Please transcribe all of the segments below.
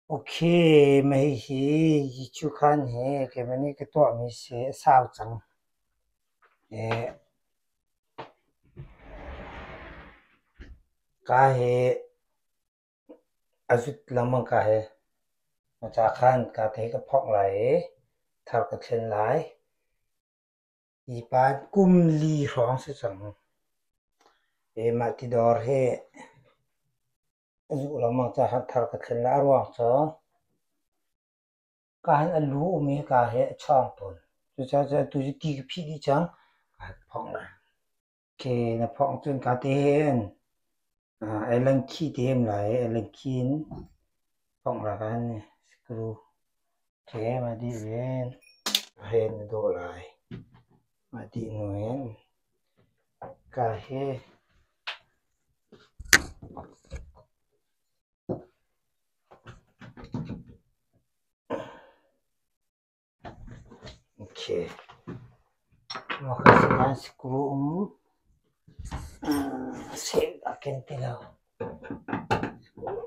Ok, mày hi chú khăn he cái bên này cái tọa mình sẽ sao chẳng cái he azut lamang cái he mà cha khăn cái thế cái phong lại thao cái chân lại y ba kum li rong sẽ chẳng mà ti đor he azut lamang cha khăn thao cái chân lại ruang cho cái anh lú mi cái he chong tuần chú cha cha tu chỉ ti cái phi đi chẳng cái phong lại cái nó phong trên cái thế hen ai lần khi thêm lại ai lần khi phong là cái này screw thế mà đi lên hen đổ lại mà đi nguyên cả he ok mà cái này screw sẽ là cái gì đâu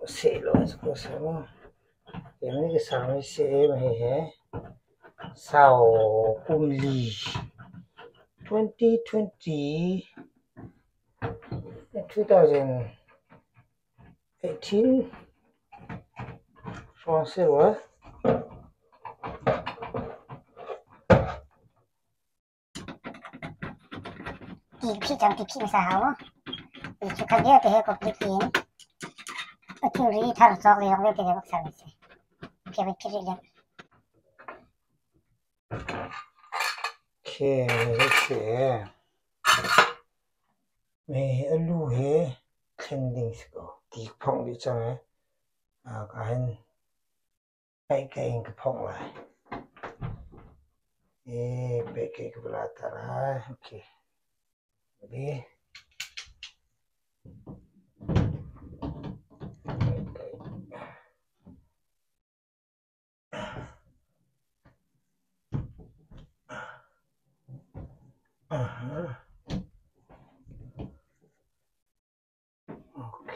sẽ luôn screw sao cái này cái sao này sẽ mà he sao cung ly 2020 2018 français ouais Phi chẳng thì phi sao chú khăn ghé thì có cái kiến ở chỗ ri thằng sao cái ông cái bác sao vậy cái vậy cái gì ok sẽ mày ở lu he trending score đi phong đi chẳng ấy cái cái phong lại cái belata lah ok jadi ok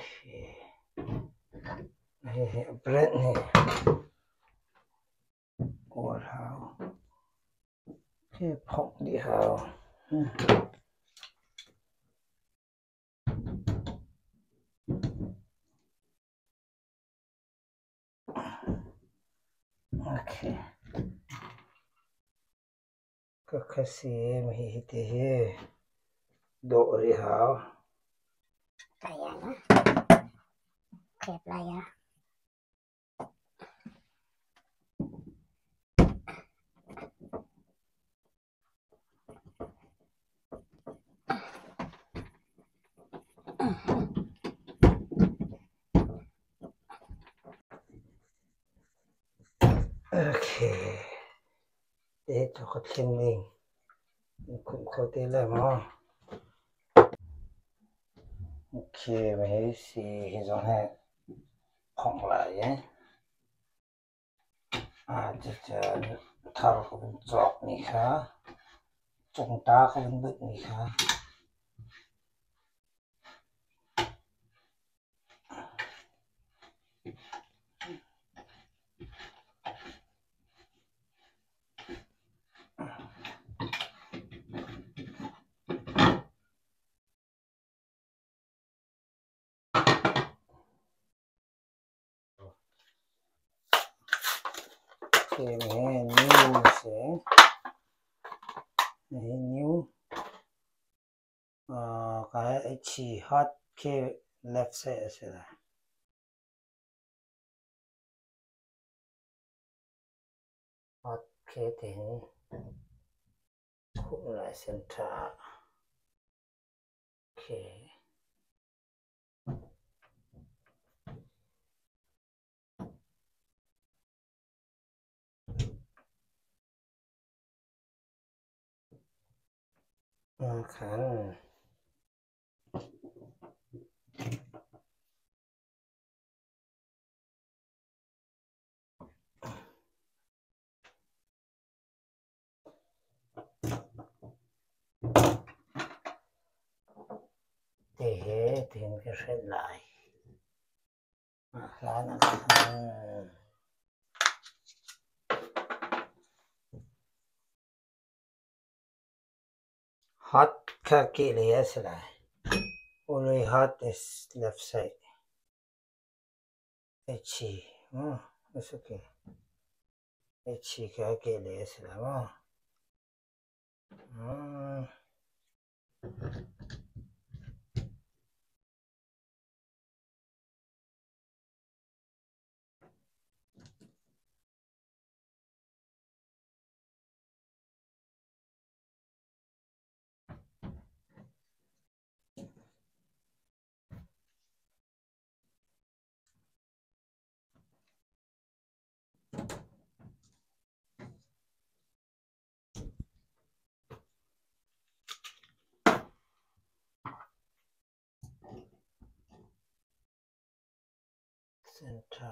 này brand này của hào cái phong đi hào ok cái gì mà thì độ đi hào kayak nó kẹp lại à ok để cho có thêm mình cũng có thể là mà ok mấy gì giống hệ phong lại nhé just thao cái bên dọc này khá chúng ta cái bên bự này khá thì mình new sẽ new cái chỉ hot cái left sẽ là hot cái đến cũng lại center ok khán thì cái sẽ lại là nó hot kaki layers only hot is left side. Itchy. Oh, that's okay. Itchy kaki layers center.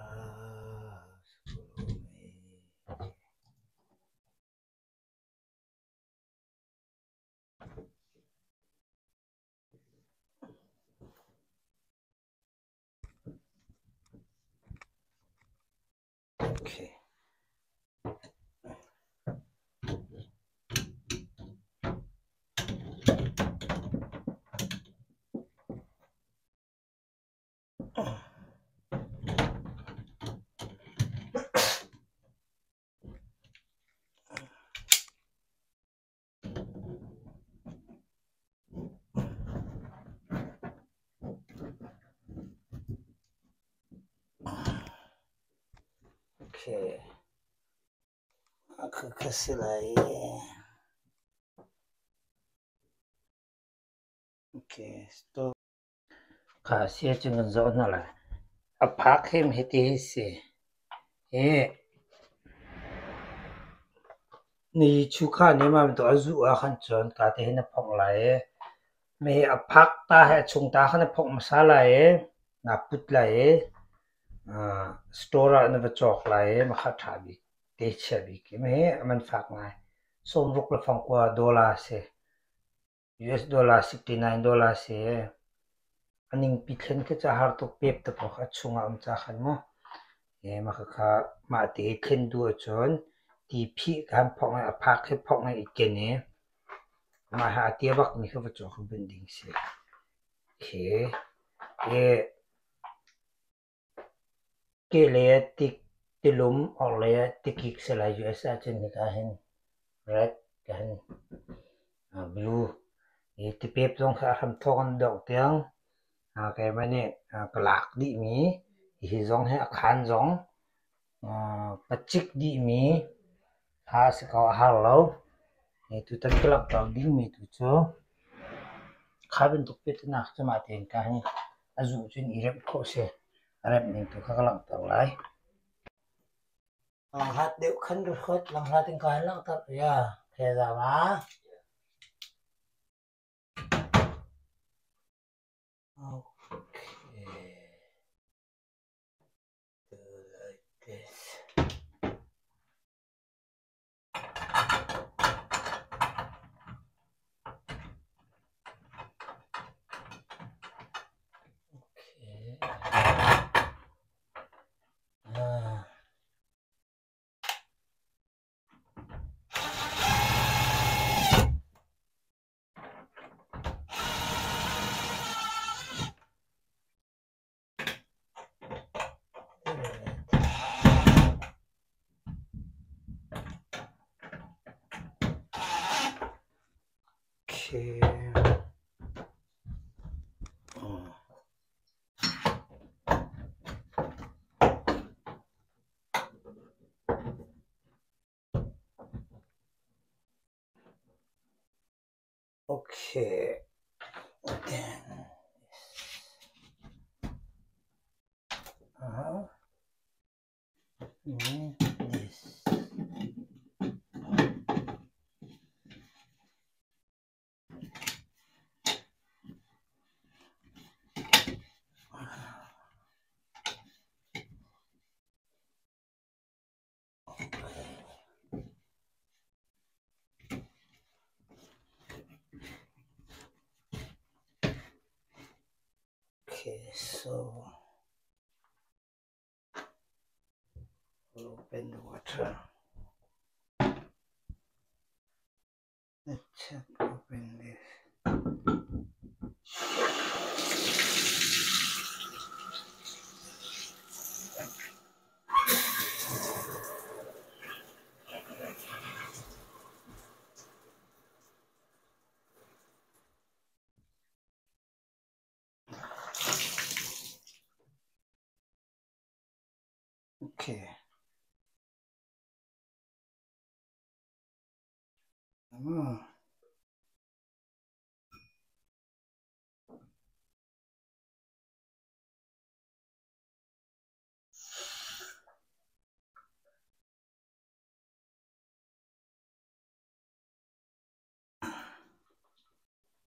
Okay. Okay. Aku kasih lagi. Okay, stop. Kasih jangan zona lah. Apa hem heti se? Ni chuka ni mam to azu a khan chon ka te na phok lai. Me apak ta hai chung ta khan phok masala na put lai. Store na chok lai ma kha thabi. Te chabi ki me man fak ngai. Som ruk la phang kwa dollar se. US dollar $69 se. Aning pithen ke cha har to pep ta pho kha chunga cha khan mo. Ma kha ma te khen du chon. Ti phi kan phok ngai apak he phok ngai iken ne. Ma ha ti bak ni kha chok bending se. Okay. Ke le tik tilum or le tikik se la US a chen ni ka hen. Red ka hen. Blue. Ti pep dong kha ham thon dok tiang. Cái mấy nè cái lạc đi mí thì giống hay khán giống bắt chích đi mí ha sẽ có hàng lâu thì tụi ta cứ lập đầu đi mí tụi chú khá bên tục biết nào cho mà tiền cả nhỉ dụ trên irem khó xe irem nên tụi các lập đầu lại làm hạt đều khăn được khốt làm hạt tiền cái lăng tập ya thế ra mà Okay. Then this. Okay, so we'll open the water. Let's check open this. ok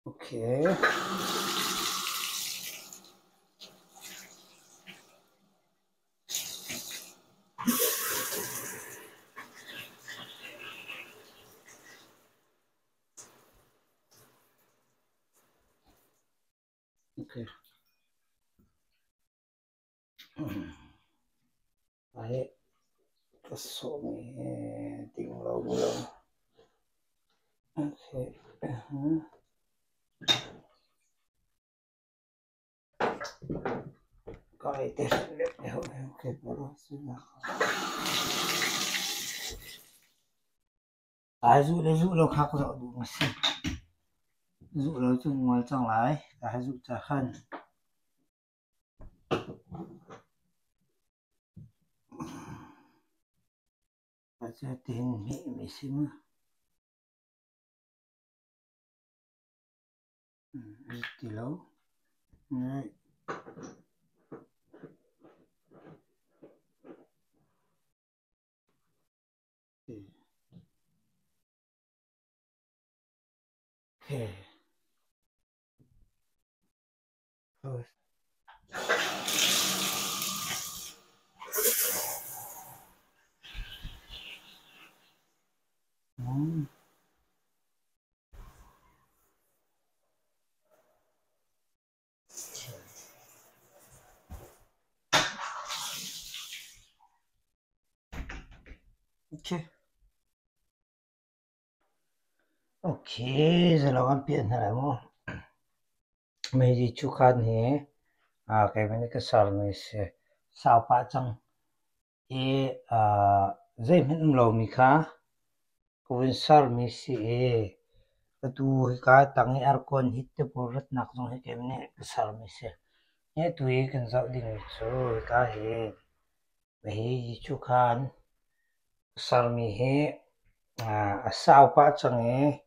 ok ok đấy cái số này tiếng lâu lâu ok coi tiếp ok đó xin là ai dụ đâu khác rồi đủ mà xin dụ đâu chung ngoài trong lái ai dụ trả khăn và cho tiền mẹ xin tỷ lâu đấy ok thôi ok ok giờ là con biển này không mấy gì chú khăn hè cái này cái sờ này sẽ sao pa chăng e dây mình lâu mi kha cũng sờ mi sẽ tu cái tăng er con hit te porat nak jong he cái này cái sờ mi sẽ e tu e kan zau ding chu cái he mấy gì chú khăn sờ mi he sao pa chăng e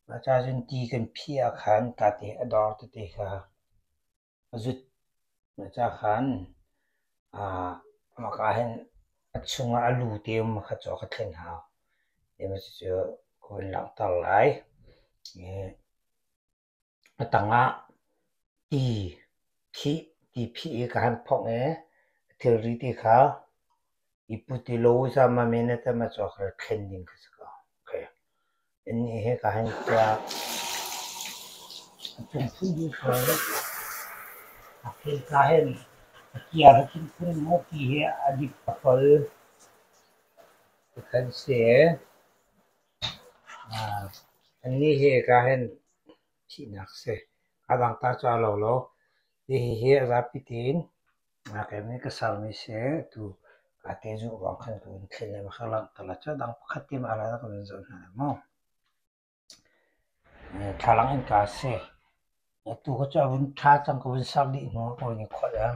và cha dân ti kan phia khan ka te ador te kha azut mà cha khan mà ka hen achunga alu te ma kha cho kha thlen ha e ma chu ko lang tal lai e atanga ti phi ka han phong e theory te kha iputi lo sa ma mena ta ma cho kha thlen ding ka ka okay en he ka han cha chung phu di kha okay ka hen kia ra kin phun mo ki he adik apal kan se anh he ka hen chi nak se adang ta cha lo lo di he ra pitin cái này cái sao này se tu ka te ju wa khan tu thele ma khala tala cha dang khati ma ala ka zo na mo thalang en ka se tu ko cha bun tha chang ko bun sam di no ko ni kho ya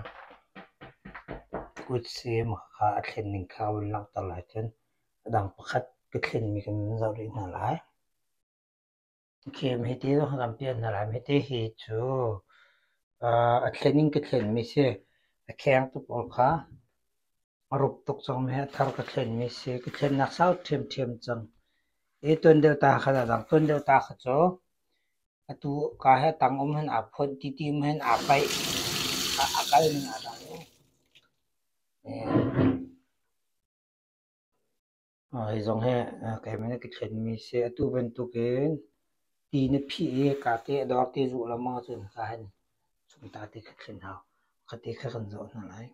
good se ma kha thlen ning kha bun lang tala chen dang pakhat cái thlen mi kan zo ri na lai kem he te do gam pian na lai me te hi chu thlening cái thlen mi se kheng tu pol kha rup tuk chang me thar ka thlen mi se cái thlen nak sau them chang e ton deu ta kha dang ton deu ta kha cho atu ka he tang hen a phon ti hen a pai a kal ni a dang e zong he cái me cái thlen mi se atu ben tu ken ti ne phi e ka te dor te zu la ma chun ka hen chung ta te ka thlen hao ka te kha kan zo na lai